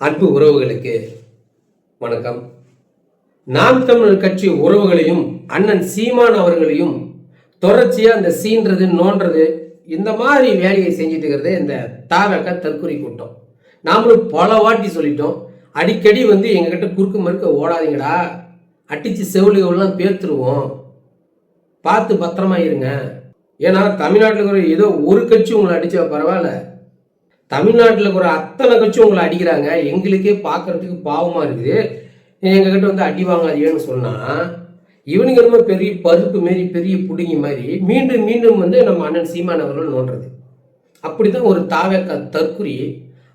அன்பு உறவுகளுக்கு வணக்கம். நாம் தமிழர் கட்சி உறவுகளையும் அண்ணன் சீமான் அவர்களையும் தொடர்ச்சியா அந்த சீன்றது நோன்றது இந்த மாதிரி வேலையை செஞ்சுட்டு இருக்கிறது இந்த தாவக தற்கொலை கூட்டம். நாமளும் பல வாட்டி சொல்லிட்டோம். அடிக்கடி எங்ககிட்ட குறுக்கு மறுக்க ஓடாதீங்கடா, அடிச்சு செவிலிகள்லாம் பேர்த்துருவோம், பார்த்து பத்திரமா இருங்க. ஏன்னா தமிழ்நாட்டில் இருக்கிற ஏதோ ஒரு கட்சி உங்களை அடிச்சா பரவாயில்ல, தமிழ்நாட்டில் இருக்கிற அத்தனை கட்சி உங்களை அடிக்கிறாங்க. எங்களுக்கே பார்க்கறதுக்கு பாவமா இருக்குது. எங்ககிட்ட அடி வாங்காதீங்கன்னு சொன்னா இவனுங்க ரொம்ப பெரிய பருப்பு மாரி பெரிய புடுங்கி மாதிரி மீண்டும் மீண்டும் நம்ம அண்ணன் சீமான் அவர்கள் நோன்றது. அப்படிதான் ஒரு தாவக தற்குறி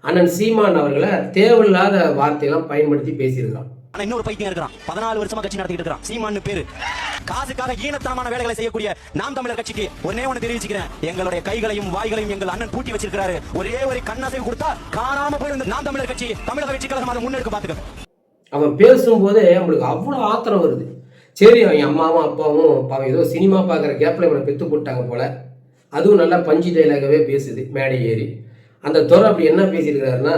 அண்ணன் சீமான் அவர்களை தேவையில்லாத வார்த்தையெல்லாம் பயன்படுத்தி பேசியிருக்கான். ஆனா இன்னொரு பைத்தியம் இருக்கிறான், 14 வருஷமா கட்சி நடத்திட்டு இருக்கிறான். சீமான் பேரு. காசுக்காக ஈனத்தனமான வேலைகளை செய்யக்கூடிய நாம் தமிழர் கட்சிக்கு ஒன்னே ஒன்னு தெரிவிச்சுக்கிறேன், எங்களுடைய கைகளையும் வாய்களையும் எங்கள் அண்ணன் பூட்டி வச்சிருக்காரு. ஒரே ஒரு கண்ணாசைவு கொடுத்தா காணாம போயிருந்த நாம் தமிழர் கட்சி தமிழக வெற்றி கழகம் அதை முன்னெடுக்க பாத்துக்க. அவன் பேசும்போதே நம்மளுக்கு அவ்வளவு ஆத்திரம் வருது. சரி, அவன் அம்மாவும் அப்பாவும் அவன் ஏதோ சினிமா பார்க்குற கேப்ல இவனை பெத்து போட்டாங்க போல. அதுவும் நல்லா பஞ்சு டைலாகவே பேசுது மேடை ஏறி. அந்த துறை அப்படி என்ன பேசியிருக்கிறாருன்னா,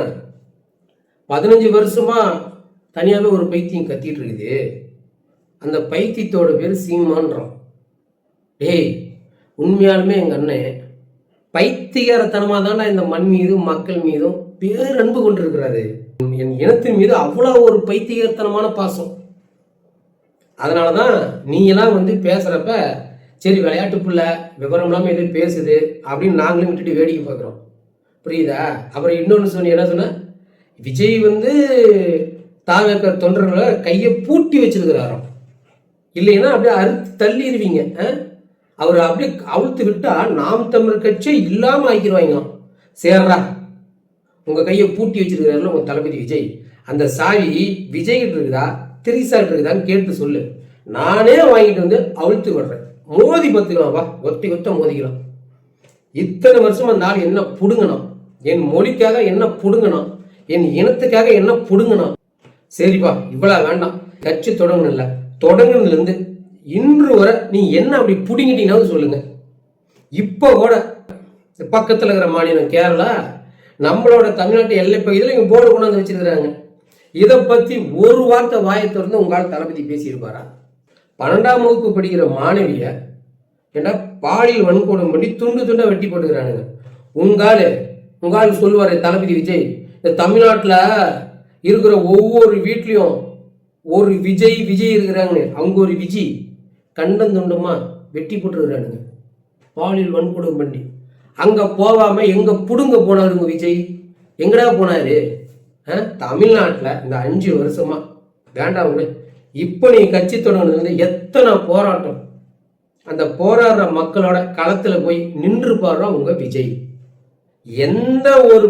15 வருஷமா தனியாகவே ஒரு பைத்தியம் கத்திட்டு இருக்குது, அந்த பைத்தியத்தோட பேர் சீமான்றான். டேய், உண்மையாலுமே எங்கள் அண்ணன் பைத்தியகாரத்தனமாக தானே இந்த மண் மீதும் மக்கள் மீதும் பேரன்பு கொண்டிருக்கிறாரு. என் இனத்தின் மீது அவ்வளோ ஒரு பைத்தியகாரத்தனமான பாசம். அதனால தான் நீங்களாம் பேசுகிறப்ப சரி விளையாட்டு பிள்ளை விவரம் இல்லாமல் எதுவும் பேசுது அப்படின்னு நாங்களும் விட்டுட்டு வேடிக்கை பார்க்குறோம், புரியுதா? அப்புறம் இன்னொன்று சொன்ன என்ன சொன்ன, விஜய் தாவக தொண்டர்களை கையை பூட்டி வச்சிருக்கிறாராம். இல்லைன்னா அப்படியே அறுத்து தள்ளிடுவீங்க. அவர் அப்படியே அவுழ்த்து விட்டா நாம் தமிழர் கட்சியை இல்லாமல் ஆக்கிடுவாங்க. சேர்றா, உங்கள் கையை பூட்டி வச்சிருக்கிறாருல உங்கள் தளபதி விஜய், அந்த சாவி விஜய்கிட்ட இருக்குதா திரிசாட்டு இருக்குதான்னு கேட்டு சொல்லு, நானே வாங்கிட்டு அவுழ்த்து விடுறேன், மோதி பார்த்துக்கலாம், வா ஒத்தி கொத்த மோதிக்கலாம். இத்தனை வருஷமா அந்த ஆள் என்ன புடுங்கணும், என் மொழிக்காக என்ன புடுங்கணும், என் இனத்துக்காக என்ன புடுங்கணும். சரிப்பா, இவ்வளோ வேண்டாம், கட்சி தொடங்கணும்ல, தொடங்குனதுலேருந்து இன்று வரை நீ என்ன அப்படி புடிங்கிட்டீங்கன்னு சொல்லுங்க. இப்போ கூட பக்கத்தில் இருக்கிற மாநிலம் கேரளா, நம்மளோட தமிழ்நாட்டு எல்லை பகுதியில் இங்கே போர்டு கொண்டாந்து வச்சிருக்கிறாங்க. இதை பற்றி ஒரு வார்த்தை வாயை திறந்து உங்களால் தளபதி பேசியிருப்பாரா? 12ஆம் வகுப்பு படிக்கிற மாணவியை ஏன்னா பாலியல் வன்கொடுமை பண்ணி துண்டு துண்டாக வெட்டி போட்டுக்கிறானுங்க. உங்கால் சொல்லுவார் தளபதி விஜய், இந்த தமிழ்நாட்டில் இருக்கிற ஒவ்வொரு வீட்லையும் ஒரு விஜய் இருக்கிறாங்க, அவங்க ஒரு விஜய் கண்டம் துண்டமா வெட்டி போட்டுருக்கிறானுங்க பாலியல் வன்கொடுமை பண்ணி. அங்கே போகாமல் எங்கே புடுங்க போனாருங்க விஜய்? எங்கடா போனாரு? தமிழ்நாட்டில் இந்த 5 வருஷமா வேண்டாம். இப்போ நீ கட்சி தொடங்குனது எத்தனை போராட்டம், அந்த போராடுற மக்களோட களத்தில் போய் நின்று பாடுறோம் உங்க விஜய். எந்த ஒரு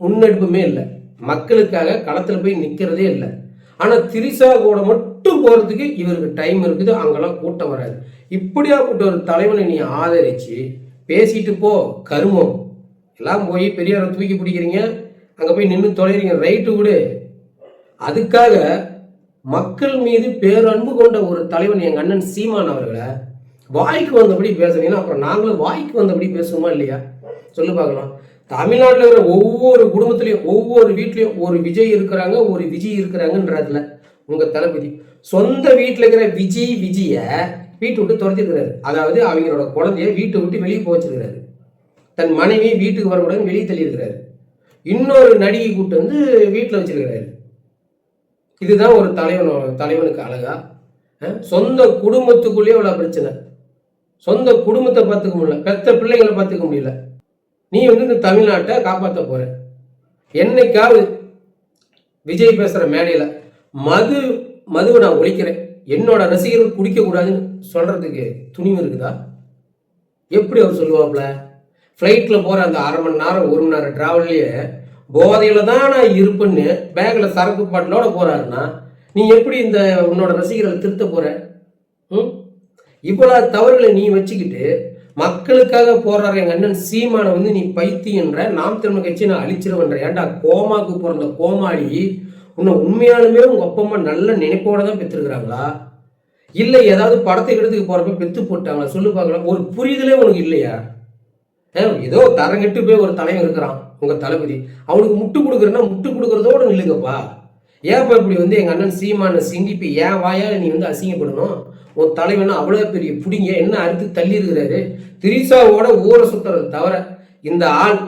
முன்னெடுப்புமே இல்லை, மக்களுக்காக களத்தில் போய் நிற்கிறதே இல்லை. ஆனால் திரிசா கூட மட்டும் போகிறதுக்கு இவருக்கு டைம் இருக்குது, அங்கெல்லாம் கூட்டம் வராது. இப்படியாப்பட்ட ஒரு தலைவனை நீ ஆதரிச்சு பேசிட்டு போ, கருமம் எல்லாம் போய் பெரியாரை தூக்கி பிடிக்கிறீங்க, அங்கே போய் நின்று தொலைகிறீங்க, ரைட்டு விடு. அதுக்காக மக்கள் மீது பேரன்பு கொண்ட ஒரு தலைவன் எங்கள் அண்ணன் சீமான் அவர்களை வாய்க்கு வந்தபடி பேசுறீங்கன்னா அப்புறம் நாங்களும் வாய்க்கு வந்தபடி பேசுவோமா இல்லையா? சொல்லு பார்க்கலாம். தமிழ்நாட்டில் இருக்கிற ஒவ்வொரு குடும்பத்திலையும் ஒவ்வொரு வீட்லையும் ஒரு விஜய் இருக்கிறாங்க, ஒரு விஜய் இருக்கிறாங்கன்றதுல உங்க தளபதி சொந்த வீட்டில் இருக்கிற விஜய வீட்டை விட்டு துரத்திருக்கிறாரு. அதாவது அவங்களோட குழந்தைய வீட்டை விட்டு வெளியே போச்சிருக்கிறாரு, தன் மனைவி வீட்டுக்கு வரக்கூடாதுன்னு வெளியே தள்ளியிருக்கிறாரு, இன்னொரு நடிகை கூட்டு வீட்டில் வச்சிருக்கிறாரு. இதுதான் ஒரு தலைவனுக்கு அழகா? சொந்த குடும்பத்துக்குள்ளேயே அவ்வளோ பிரச்சனை, சொந்த குடும்பத்தை பார்த்துக்க முடியல, பெத்த பிள்ளைங்களை பார்த்துக்க முடியல. நீ இந்த தமிழ்நாட்டை காப்பாற்ற போற. என்னைக்காவது விஜய் பேசுற மேடையில மதுவை நான் ஒழிக்கிறேன், என்னோட ரசிகர்கள் குடிக்க கூடாதுன்னு சொல்றதுக்கு துணிவு இருக்குதா? எப்படி அவர் சொல்லுவாப்ல? ஃப்ளைட்ல போற அந்த 1/2 மணி நேரம் 1 மணி நேரம் டிராவல்லையே போதையில தான் நான் இருப்பேன்னு பேக்ல சரக்கு பாட்டிலோட போறாருன்னா நீ எப்படி இந்த உன்னோட ரசிகர்களை திருத்த போற? இவ்வளவு தவறுகளை நீ வச்சுக்கிட்டு மக்களுக்காக போறாரு எங்க அண்ணன் சீமான நீ பைத்தியன்ற நாம் தமிழ் கட்சி நான் அழிச்சிருவன்ற. ஏன்டா கோமாக்கு பிறந்த கோமாளி, உன்னை உண்மையாலுமே உங்க அப்பா அம்மா நல்ல நினைப்போட தான் பெற்றுருக்குறாங்களா, இல்லை ஏதாவது படத்தை எடுத்துக்கு போறப்ப பெத்து போட்டாங்களா? சொல்லு பார்க்கலாம். ஒரு புரிதலே உனக்கு இல்லையா? ஏதோ தரங்கெட்டு போய் ஒரு தலைவன் இருக்கிறான், உங்க தளபதி. அவனுக்கு முட்டு கொடுக்குறேன்னா முட்டு கொடுக்குறதோட நில்லுங்கப்பா. ஏன்ப்பா இப்படி வந்து எங்க அண்ணன் சீமான சிங்கிப்பி ஏன் வாயால நீ வந்து அசிங்கப்படணும்? உன் தலைவனா அவ்வளோ பெரிய புடிங்க என்ன அறுத்து தள்ளி இருக்கிறாரு. திரிசாவோட ஊரை சுத்துறது தவிர இந்த ஆள்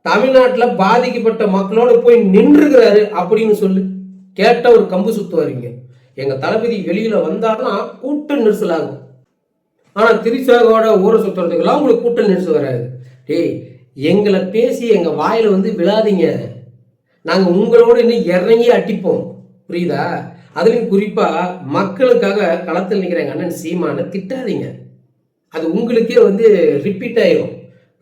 தமிழ்நாட்டில் பாதிக்கப்பட்ட மக்களோட போய் நின்றுகிறாரு அப்படின்னு சொல்லு. கேட்ட ஒரு கம்பு சுத்துவாருங்க. எங்க தளபதி வெளியில வந்தாருன்னா கூட்ட நெரிசல் ஆகும். ஆனா திரிசாவோட ஊரை சுத்துறதுக்கெல்லாம் உங்களுக்கு கூட்ட நெரிசல் வராது. டேய், எங்களை பேசி எங்க வாயில வந்து விழாதீங்க. நாங்க உங்களோட இன்னும் இறங்கி அட்டிப்போம், புரியுதா? அதுலயும் குறிப்பா மக்களுக்காக களத்தில் நிற்கிற எங்க அண்ணன் சீமான திட்டாதீங்க. அது உங்களுக்கே வந்து ரிப்பீட் ஆயிரும்,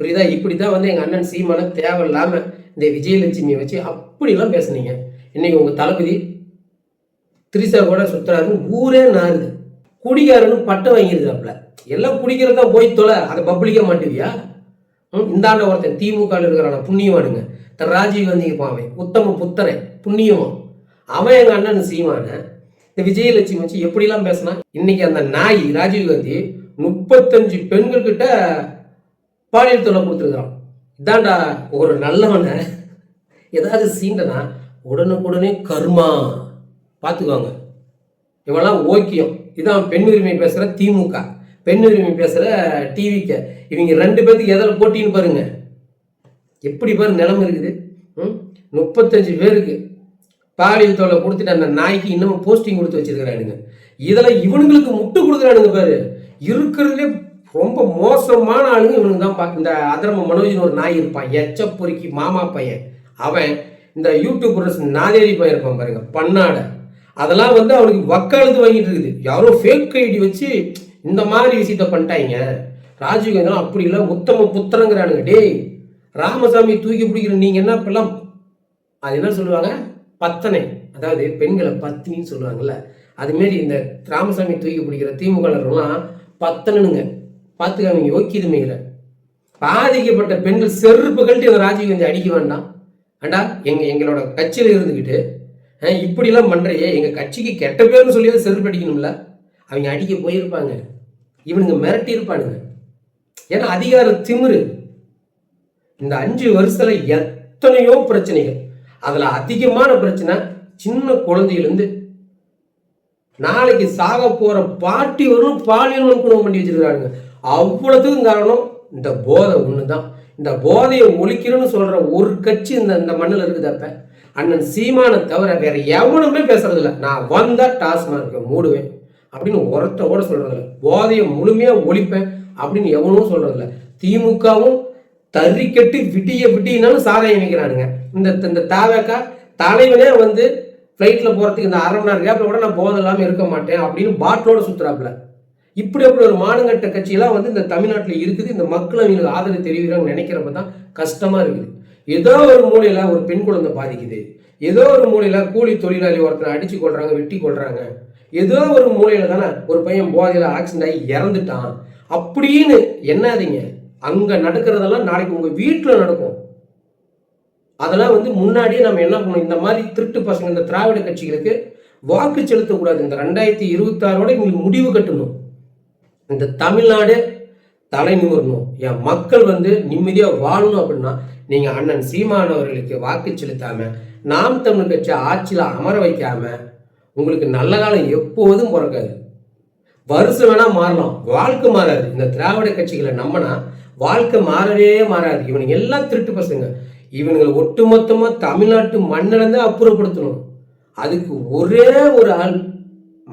புரியுதா? இப்படிதான் வந்து எங்க அண்ணன் சீமான தேவையில்லாம இந்த விஜயலட்சுமியை வச்சு அப்படிலாம் பேசுனீங்க. இன்னைக்கு உங்க தளபதி திரிசா கூட சுத்துறாருன்னு ஊரே நாருது. குடிகாரன்னு பட்டம் வாங்கிருக்காப்ல. எல்லாம் குடிக்கிறதா போய் தொலை, அதை பப்ளிக்க மாட்டுவியா? இந்தாண்ட ஒருத்தன் திமுக இருக்கிறான புண்ணியவானுங்க, ராஜீவ் காந்திக்கு பாவன் உத்தம புத்தனை புண்ணியவன், அவன் எங்க அண்ணன் சீமான இந்த விஜயலட்சுமி வச்சு எப்படிலாம் பேசினா. இன்னைக்கு அந்த நாய் ராஜீவ் காந்தி 35 பெண்கள் கிட்ட பாலியல் தொல்லை கொடுத்துருக்கான். இதாண்டா ஒரு நல்லவனை ஏதாவது சீண்டனா உடனுக்குடனே கர்மா பார்த்துக்கோங்க. இவெல்லாம் ஓக்கியம். இதான் பெண் உரிமை பேசுற திமுக, பெண் உரிமை பேசுற டிவிக்க. இவங்க 2 பேருக்கு எதில் போட்டின்னு பாருங்க. எப்படி பாரு நிலைமை இருக்குது. 35 பேருக்கு பாலியல் தொல்லை கொடுத்துட்டு அந்த நாய்க்கு இன்னமும் போஸ்டிங் கொடுத்து வச்சிருக்கிறானுங்க. இதில் இவனுங்களுக்கு முட்டு கொடுக்குறானுங்க பாரு. இருக்கிறதுலே ரொம்ப மோசமான ஆளுங்க இவனுக்கு தான். இந்த அதர்ம மனோஜின்னு ஒரு நாய் இருப்பான், எச்ச பொறுக்கி மாமா பையன். அவன் இந்த யூடியூபர்ஸ் நாதேரி பையன் இருப்பான் பாருங்க, பண்ணாட. அதெல்லாம் வந்து அவனுக்கு வக்காலத்து வாங்கிட்டு இருக்குது. யாரோ ஃபேக் ஐடி வச்சு இந்த மாதிரி விஷயத்த பண்ணிட்டாங்க. ராஜீவ்காந்தி அப்படி இல்லை, உத்தம புத்திரங்கிறானுங்க. டேய், ராமசாமி தூக்கி பிடிக்கிற நீங்க என்ன இப்பெல்லாம் அது என்ன சொல்லுவாங்க, பத்தனை, அதாவது பெண்களை பத்தினின்னு சொல்லுவாங்கல்ல, அதுமாரி இந்த ராமசாமி தூக்கி பிடிக்கிற திமுகலாம் பத்தனுங்க. பார்த்துக்காம யோக்கியதுமையில பாதிக்கப்பட்ட பெண்கள் செருப்பு கழட்டி அந்த ராஜீவ்காந்தி அடிக்க வேண்டாம். ஏண்டா எங்களோட கட்சியில் இருந்துக்கிட்டு இப்படிலாம் பண்றையே, எங்க கட்சிக்கு கெட்ட பேர்னு சொல்லியாவது செருப்பு அடிக்கணும்ல. அவங்க அடிக்க போயிருப்பாங்க, இவனுங்க மிரட்டி இருப்பானுங்க. ஏன்னா அதிகார திமிரு. இந்த 5 வருஷத்துல எத்தனையோ பிரச்சனைகள். அதுல அதிகமான பிரச்சனை சின்ன குழந்தையிலிருந்து நாளைக்கு சாக போற பாட்டி வரும் பாலியல் குணம் பண்ணி வச்சிருக்காங்க. அவ்வளவுக்கும் காரணம் இந்த போதை ஒண்ணுதான். இந்த போதையை ஒழிக்கிறோன்னு சொல்ற ஒரு கட்சி இந்த மண்ணில் இருக்குது. அப்ப அண்ணன் சீமானை தவிர வேற எவனுமே பேசுறது இல்லை. நான் வந்தா டாஸ்மார்க்க மூடுவேன் அப்படின்னு ஒருத்த கூட சொல்றதில்ல. போதையை முழுமையா ஒழிப்பேன் அப்படின்னு எவனும் சொல்றதில்ல. திமுகவும் தறிக்கட்டு விட்டினாலும் சாராயம் வைக்கிறானுங்க. இந்த தாவேக்கா தலைவனே வந்து ஃப்ளைட்ல போறதுக்கு இந்த 1/2 மணி நேரம் கேப்ல கூட நான் போதை இல்லாமல் இருக்க மாட்டேன் அப்படின்னு பாட்டிலோட சுத்துறாப்புல. இப்படி ஒரு மானங்கட்ட கட்சியெல்லாம் வந்து இந்த தமிழ்நாட்டில் இருக்குது. இந்த மக்கள் அவங்களுக்கு ஆதரவு தெரிவிக்கிறாங்கன்னு நினைக்கிறப்ப தான் கஷ்டமா இருக்குது. ஏதோ ஒரு மூலையில ஒரு பெண் குழந்தை பாதிக்குது, ஏதோ ஒரு மூலையில கூலி தொழிலாளி ஒருத்தனை அடிச்சு கொள்றாங்க, வெட்டி கொள்றாங்க, ஏதோ ஒரு மூலையில தானே ஒரு பையன் போதையில ஆக்சிடென்ட் ஆகி இறந்துட்டான் அப்படின்னு என்னாதீங்க. அங்க நடக்கிறதெல்லாம் நாளைக்கு உங்க வீட்டில் நடக்கும். அதெல்லாம் வந்து முன்னாடியே நம்ம என்ன பண்ணணும், இந்த மாதிரி திருட்டு பசங்க இந்த திராவிட கட்சிகளுக்கு வாக்கு செலுத்தக்கூடாது. இந்த 2026 எங்களுக்கு முடிவு கட்டணும். இந்த தமிழ்நாடு தலை நிமிரணும். என் மக்கள் வந்து நிம்மதியா வாழணும் அப்படின்னா நீங்க அண்ணன் சீமான் அவர்களுக்கு வாக்கு செலுத்தாம நாம் தமிழ் கட்சி ஆட்சியில அமர வைக்காம உங்களுக்கு நல்ல காலம் எப்போதும் பிறக்காது. வருஷம் வேணா மாறலாம், வாழ்க்கை மாறாது. இந்த திராவிட கட்சிகளை நம்பினா வாழ்க்கை மாறவே மாறாது. இவனுங்க எல்லாம் திருட்டு பசங்க. இவனுங்களை ஒட்டுமொத்தமா தமிழ்நாட்டு மண்ணிலிருந்து அப்புறப்படுத்தணும். அதுக்கு ஒரே ஒரு ஆள்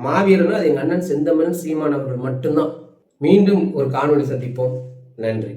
மாவீரனா அது எங்க அண்ணன் செந்தமன் சீமான் அவர்கள் மட்டும்தான். மீண்டும் ஒரு காணொளி சந்திப்போம். நன்றி.